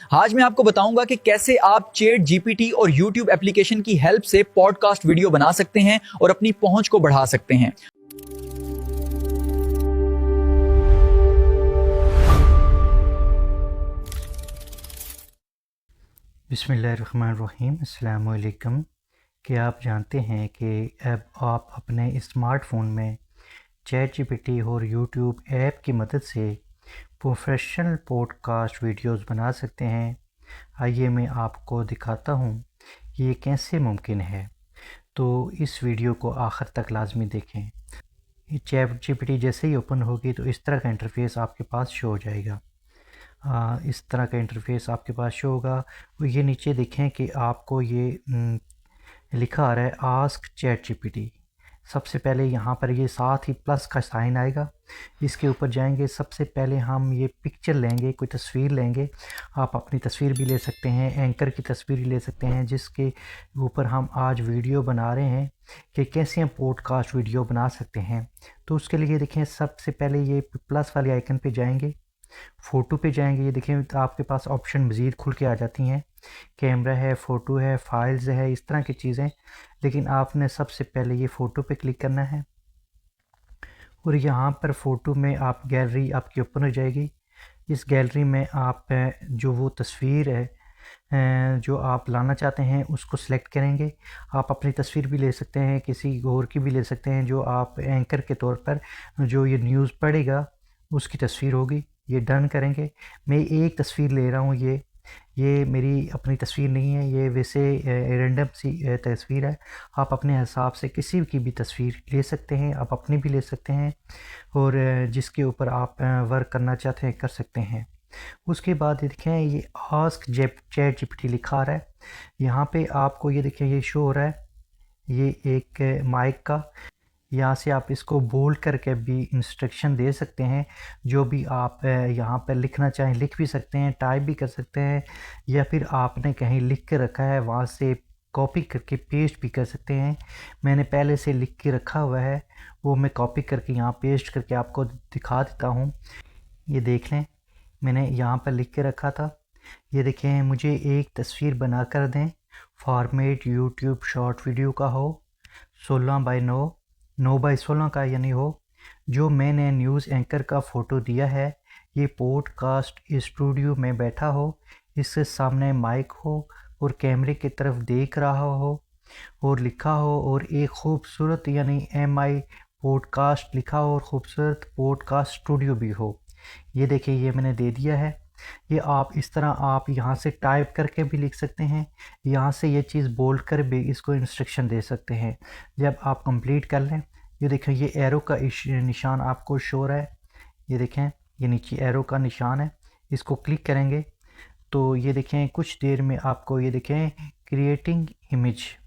आज मैं आपको बताऊंगा कि कैसे आप चैट जीपीटी और यूट्यूब एप्लीकेशन की हेल्प से पॉडकास्ट वीडियो बना सकते हैं और अपनी पहुंच को बढ़ा सकते हैं। बिस्मिल्लाहिर्रहमानिर्रहीम। अस्सलाम वालेकुम। क्या आप जानते हैं कि अब आप अपने स्मार्टफ़ोन में चैट जीपीटी और यूट्यूब ऐप की मदद से प्रोफेशनल पॉडकास्ट वीडियोस बना सकते हैं। आइए मैं आपको दिखाता हूँ ये कैसे मुमकिन है। तो इस वीडियो को आखिर तक लाजमी देखें। ये चैट जीपीटी जैसे ही ओपन होगी तो इस तरह का इंटरफेस आपके पास शो हो जाएगा। इस तरह का इंटरफेस आपके पास शो होगा। और ये नीचे देखें कि आपको ये लिखा आ रहा है आस्क चैट जीपीटी। सबसे पहले यहाँ पर ये साथ ही प्लस का साइन आएगा, इसके ऊपर जाएंगे। सबसे पहले हम ये पिक्चर लेंगे, कोई तस्वीर लेंगे। आप अपनी तस्वीर भी ले सकते हैं, एंकर की तस्वीर भी ले सकते हैं, जिसके ऊपर हम आज वीडियो बना रहे हैं कि कैसे हम पॉडकास्ट वीडियो बना सकते हैं। तो उसके लिए देखें, सबसे पहले ये प्लस वाले आइकन पे जाएंगे, फ़ोटो पे जाएंगे। ये देखें तो आपके पास ऑप्शन मज़ीद खुल के आ जाती हैं, कैमरा है, फ़ोटो है, फाइल्स है, इस तरह की चीज़ें। लेकिन आपने सबसे पहले ये फ़ोटो पे क्लिक करना है और यहाँ पर फ़ोटो में आप गैलरी आपकी ओपन हो जाएगी। इस गैलरी में आप जो वो तस्वीर है जो आप लाना चाहते हैं उसको सिलेक्ट करेंगे। आप अपनी तस्वीर भी ले सकते हैं, किसी और की भी ले सकते हैं, जो आप एंकर के तौर पर जो ये न्यूज़ पढ़ेगा उसकी तस्वीर होगी। ये डन करेंगे। मैं एक तस्वीर ले रहा हूँ, ये मेरी अपनी तस्वीर नहीं है, ये वैसे रैंडम सी तस्वीर है। आप अपने हिसाब से किसी की भी तस्वीर ले सकते हैं, आप अपनी भी ले सकते हैं और जिसके ऊपर आप वर्क करना चाहते हैं कर सकते हैं। उसके बाद ये देखें, ये आस्क चैट जीपीटी लिखा आ रहा है। यहाँ पे आपको ये देखें, ये शो हो रहा है ये एक माइक का। यहाँ से आप इसको बोल्ड करके भी इंस्ट्रक्शन दे सकते हैं। जो भी आप यहाँ पर लिखना चाहें लिख भी सकते हैं, टाइप भी कर सकते हैं, या फिर आपने कहीं लिख के रखा है वहाँ से कॉपी करके पेस्ट भी कर सकते हैं। मैंने पहले से लिख के रखा हुआ है, वो मैं कॉपी करके यहाँ पेस्ट करके आपको दिखा देता हूँ। ये देख लें, मैंने यहाँ पर लिख के रखा था। ये देखें, मुझे एक तस्वीर बना कर दें, फॉर्मेट यूट्यूब शॉर्ट वीडियो का हो, 16x9 का यानी हो, जो मैंने न्यूज़ एंकर का फ़ोटो दिया है, ये पॉडकास्ट स्टूडियो में बैठा हो, इसके सामने माइक हो और कैमरे की तरफ देख रहा हो और लिखा हो, और एक खूबसूरत यानी MI पॉडकास्ट लिखा हो और ख़ूबसूरत पॉडकास्ट स्टूडियो भी हो। ये देखिए, ये मैंने दे दिया है। ये आप इस तरह आप यहाँ से टाइप करके भी लिख सकते हैं, यहाँ से ये चीज़ बोल्ड कर भी इसको इंस्ट्रक्शन दे सकते हैं। जब आप कंप्लीट कर लें, ये देखें, ये एरो का निशान आपको शो हो रहा है। ये देखें, ये नीचे एरो का निशान है, इसको क्लिक करेंगे तो ये देखें कुछ देर में आपको ये देखें क्रिएटिंग इमेज,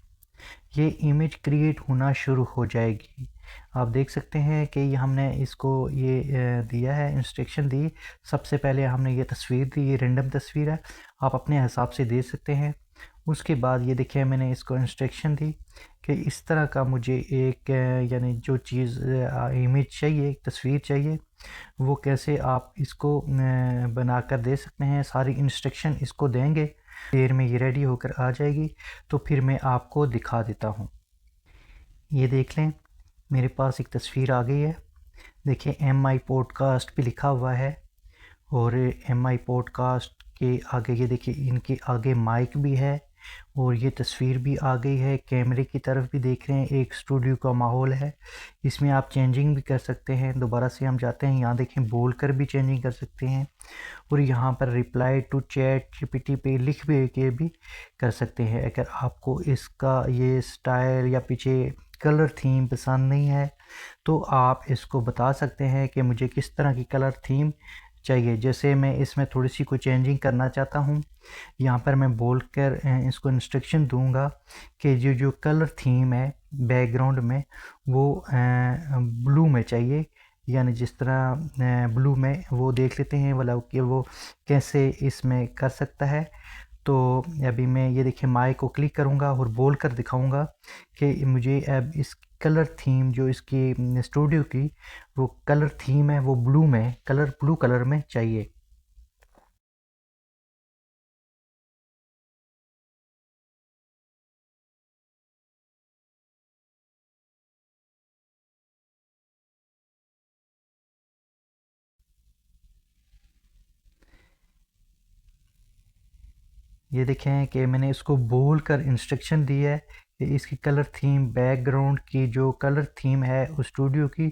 ये इमेज क्रिएट होना शुरू हो जाएगी। आप देख सकते हैं कि ये हमने इसको ये दिया है, इंस्ट्रक्शन दी। सबसे पहले हमने ये तस्वीर दी, ये रैंडम तस्वीर है, आप अपने हिसाब से दे सकते हैं। उसके बाद ये देखिए, मैंने इसको इंस्ट्रक्शन दी कि इस तरह का मुझे एक यानी जो चीज़ इमेज चाहिए, एक तस्वीर चाहिए, वो कैसे आप इसको बना कर दे सकते हैं। सारी इंस्ट्रक्शन इसको देंगे, देर में ये रेडी होकर आ जाएगी। तो फिर मैं आपको दिखा देता हूँ। ये देख लें, मेरे पास एक तस्वीर आ गई है। देखिए, MI पॉडकास्ट भी लिखा हुआ है और MI पॉडकास्ट के आगे ये देखिए, इनके आगे माइक भी है और ये तस्वीर भी आ गई है। कैमरे की तरफ भी देख रहे हैं, एक स्टूडियो का माहौल है। इसमें आप चेंजिंग भी कर सकते हैं। दोबारा से हम जाते हैं, यहाँ देखें, बोल कर भी चेंजिंग कर सकते हैं और यहाँ पर रिप्लाई टू चैट जीपीटी पे लिख भी कर सकते हैं। अगर आपको इसका ये स्टाइल या पीछे कलर थीम पसंद नहीं है तो आप इसको बता सकते हैं कि मुझे किस तरह की कलर थीम चाहिए। जैसे मैं इसमें थोड़ी सी कोई चेंजिंग करना चाहता हूँ, यहाँ पर मैं बोल कर इसको इंस्ट्रक्शन दूंगा कि जो कलर थीम है बैकग्राउंड में वो ब्लू में चाहिए, यानी जिस तरह ब्लू में वो देख लेते हैं वाला कि वो कैसे इसमें कर सकता है। तो अभी मैं ये देखिए माइक को क्लिक करूँगा और बोल कर दिखाऊँगा कि मुझे अब इस कलर थीम जो इसकी स्टूडियो की वो कलर थीम है वो ब्लू कलर में चाहिए। ये देखें कि मैंने इसको बोल कर इंस्ट्रक्शन दी है कि इसकी कलर थीम, बैकग्राउंड की जो कलर थीम है उस स्टूडियो की,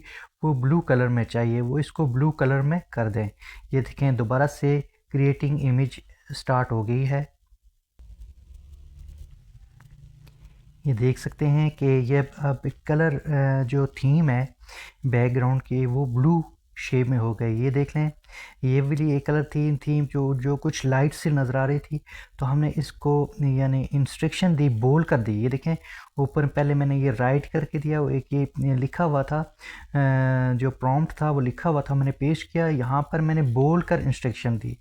वो ब्लू कलर में चाहिए, वो इसको ब्लू कलर में कर दें। ये देखें दोबारा से क्रिएटिंग इमेज स्टार्ट हो गई है। ये देख सकते हैं कि ये अब कलर जो थीम है बैकग्राउंड की वो ब्लू शेप में हो गई। ये देख लें, ये वाली एक कलर थीम जो कुछ लाइट से नज़र आ रही थी, तो हमने इसको यानी इंस्ट्रक्शन दी, बोल्ड कर दी। ये देखें ऊपर पहले मैंने ये राइट करके दिया, वो एक ये लिखा हुआ था, जो प्रॉम्प्ट था वो लिखा हुआ था, मैंने पेश किया, यहाँ पर मैंने बोल्ड कर इंस्ट्रक्शन दी।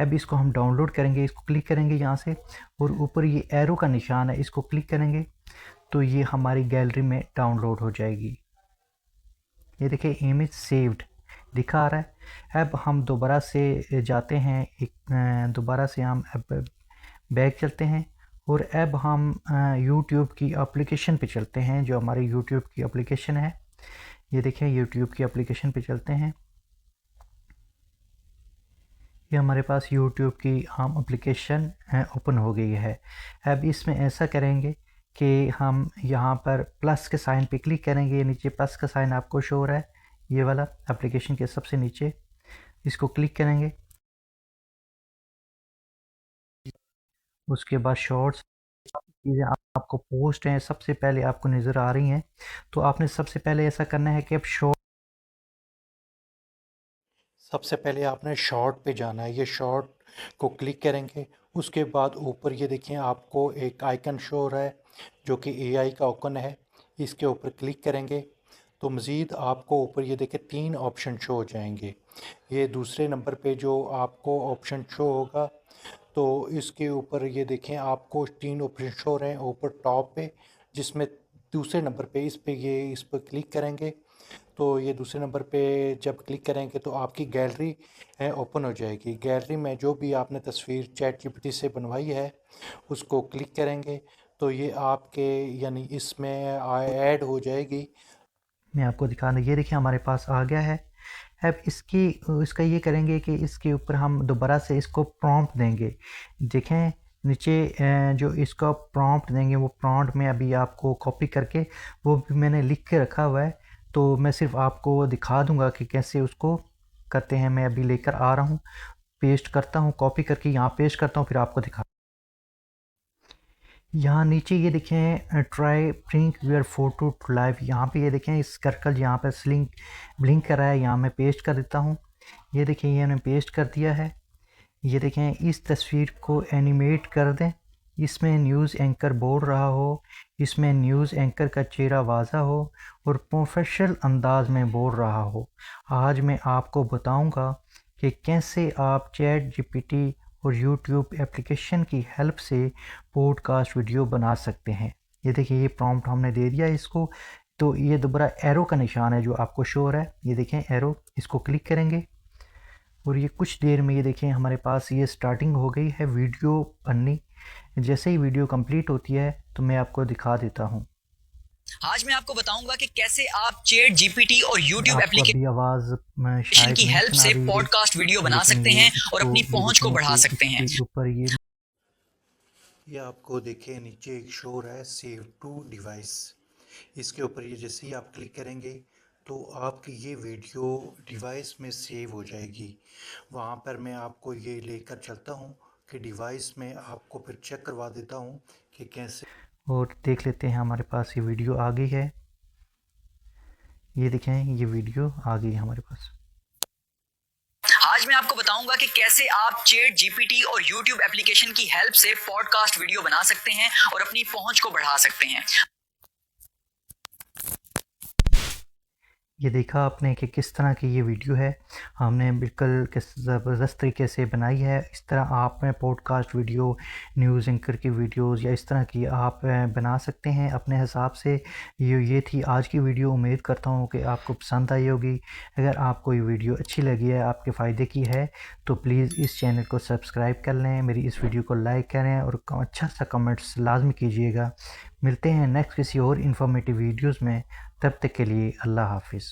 अब इसको हम डाउनलोड करेंगे, इसको क्लिक करेंगे यहाँ से, और ऊपर ये एरो का निशान है, इसको क्लिक करेंगे तो ये हमारी गैलरी में डाउनलोड हो जाएगी। ये देखिए इमेज सेव्ड दिखा आ रहा है। अब हम दोबारा से जाते हैं, दोबारा से हम अब बैक चलते हैं और अब हम YouTube की एप्लीकेशन पे चलते हैं, जो हमारी YouTube की एप्लीकेशन है। ये देखें YouTube की एप्लीकेशन पे चलते हैं। ये हमारे पास YouTube की हम एप्लीकेशन ओपन हो गई है। अब इसमें ऐसा करेंगे कि हम यहाँ पर प्लस के साइन पे क्लिक करेंगे। नीचे प्लस का साइन आपको शो हो रहा है, ये वाला एप्लीकेशन के सबसे नीचे, इसको क्लिक करेंगे। उसके बाद शॉर्ट्स चीज़ें आपको पोस्ट हैं सबसे पहले आपको नज़र आ रही हैं, तो आपने सबसे पहले ऐसा करना है कि अब सबसे पहले आपने शॉर्ट पे जाना है। ये शॉर्ट को क्लिक करेंगे, उसके बाद ऊपर ये देखें आपको एक आइकन शो हो रहा है जो कि AI का आइकन है। इसके ऊपर क्लिक करेंगे तो मज़ीद आपको ऊपर ये देखें 3 ऑप्शन शो हो जाएंगे। ये दूसरे नंबर पे जो आपको ऑप्शन शो होगा, तो इसके ऊपर ये देखें आपको 3 ऑप्शन शो हो रहे हैं ऊपर टॉप पे, जिसमें दूसरे नंबर पे इस पर क्लिक करेंगे तो ये दूसरे नंबर पे जब क्लिक करेंगे तो आपकी गैलरी ओपन हो जाएगी। गैलरी में जो भी आपने तस्वीर ChatGPT से बनवाई है उसको क्लिक करेंगे तो ये आपके यानी इसमें ऐड हो जाएगी। मैं आपको दिखा दूँ, ये देखिए हमारे पास आ गया है। अब इसका ये करेंगे कि इसके ऊपर हम दोबारा से इसको प्रॉम्प्ट देंगे। देखें नीचे जो इसका प्रॉम्प्ट देंगे, वो प्रॉम्प्ट में अभी आपको कॉपी करके वो भी मैंने लिख के रखा हुआ है, तो मैं सिर्फ आपको दिखा दूंगा कि कैसे उसको करते हैं। मैं अभी लेकर आ रहा हूँ, पेस्ट करता हूँ, कॉपी करके यहाँ पेस्ट करता हूँ, फिर आपको दिखा। यहाँ नीचे ये देखें try bring your photo to life, यहाँ पे ये देखें इस सर्कल यहाँ पर ब्लिंक कर रहा है, यहाँ मैं पेस्ट कर देता हूँ। ये देखें ये मैंने पेस्ट कर दिया है। ये देखें इस तस्वीर को एनिमेट कर दें, इसमें न्यूज़ एंकर बोल रहा हो, इसमें न्यूज़ एंकर का चेहरा वाज़ा हो और प्रोफेशनल अंदाज में बोल रहा हो। आज मैं आपको बताऊंगा कि कैसे आप ChatGPT और YouTube एप्लीकेशन की हेल्प से पॉडकास्ट वीडियो बना सकते हैं। ये देखिए ये प्रॉम्प्ट हमने दे दिया इसको, तो ये दोबारा एरो का निशान है जो आपको शो हो रहा है, ये देखें एरो, इसको क्लिक करेंगे और ये कुछ देर में ये देखें हमारे पास ये स्टार्टिंग हो गई है वीडियो बननी। जैसे ही वीडियो कंप्लीट होती है तो मैं आपको दिखा देता हूँ। आज मैं आपको बताऊंगा कि कैसे आप ChatGPT और YouTube एप्लीकेशन आवाज़ की हेल्प से पॉडकास्ट वीडियो बना सकते हैं और अपनी पहुंच को बढ़ा सकते हैं। ऊपर ये आपको देखें नीचे एक शो रहा है सेव टू डिवाइस, इसके ऊपर ये जैसे ही आप क्लिक करेंगे तो आपकी ये वीडियो डिवाइस में सेव हो जाएगी। वहाँ पर मैं आपको ये लेकर चलता हूँ कि डिवाइस में आपको फिर चेक करवा देता हूँ कि कैसे, और देख लेते हैं हमारे पास ये वीडियो आ गई है। ये देखें ये वीडियो आ गई है हमारे पास। आज मैं आपको बताऊंगा कि कैसे आप ChatGPT और YouTube एप्लीकेशन की हेल्प से पॉडकास्ट वीडियो बना सकते हैं और अपनी पहुंच को बढ़ा सकते हैं। ये देखा आपने कि किस तरह की ये वीडियो है, हमने बिल्कुल किस ज़बरदस्त तरीके से बनाई है। इस तरह आप पॉडकास्ट वीडियो, न्यूज़ एंकर की वीडियोस या इस तरह की आप बना सकते हैं अपने हिसाब से। ये थी आज की वीडियो, उम्मीद करता हूँ कि आपको पसंद आई होगी। अगर आपको ये वीडियो अच्छी लगी है, आपके फ़ायदे की है, तो प्लीज़ इस चैनल को सब्सक्राइब कर लें, मेरी इस वीडियो को लाइक करें और अच्छा सा कमेंट्स लाजमी कीजिएगा। मिलते हैं नेक्स्ट किसी और इन्फॉर्मेटिव वीडियोज़ में, तब तक के लिए अल्लाह हाफिज़।